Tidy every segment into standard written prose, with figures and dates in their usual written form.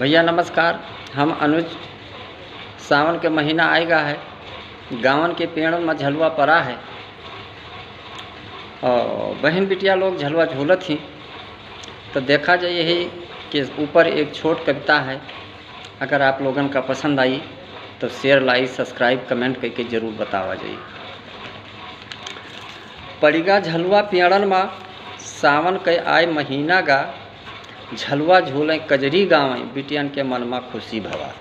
भैया नमस्कार। हम अनुज सावन के महीना आएगा है, गावन के पेड़ में झलुआ पड़ा है और बहन बिटिया लोग झलुआ झूलत ही। तो देखा जाए यही कि ऊपर एक छोट कविता है। अगर आप लोगन का पसंद आई तो शेयर लाइक सब्सक्राइब कमेंट करके ज़रूर बतावा जाइए। पड़ीगा झलुआ पेड़न में सावन के आए महीना गा, झलुआ झूलें कजरी गावें बिटियन के मन में खुशी भवा।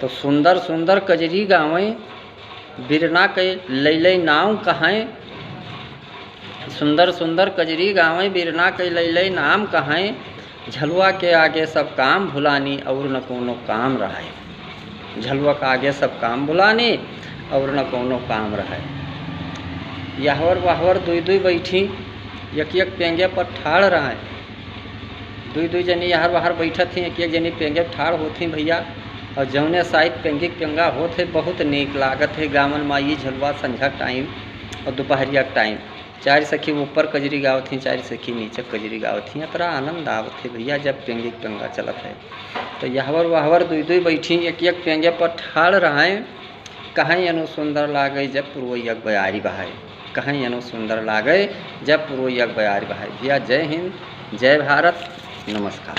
तो सुंदर सुंदर कजरी गावें बिरना के लैले नाम कहें, सुंदर सुंदर कजरी गावें बिरना के लैले नाम कहें। झलुआ के आगे सब काम भुलानी और न कोनो काम रहे। झलुआ के आगे सब काम भुलानी और न कोनो काम रहे। यहवर वहवर दुई दुई बैठी एक एक पेंगे पर ठाड़ रहे। दुई दुई जनी यहर वहर बैठत थी, एक एक जनी पेंगे ठाड़ होती भैया। और जौने साइड पेंगे पेंगा होते बहुत नीक लागत है। गावन माई झलुआ संझा टाइम और दोपहरिया टाइम चार सखी ऊपर कजरी गावत थी, चार सखी नीचे कजरी गावत थी। इतना आनंद आवत है भैया जब पेंगे पेंगा चलत है। तो यहवर वहवर दुई दुई बैठी एक एक पेंगे पर ठाड़ रहे। कहीं अनु सुंदर लागे जब पुरवैया बयारी बहाए। कहीं अनु सुंदर लागे जब पुरवैया बयारी बहाए। भैया जय हिंद, जय भारत, नमस्कार।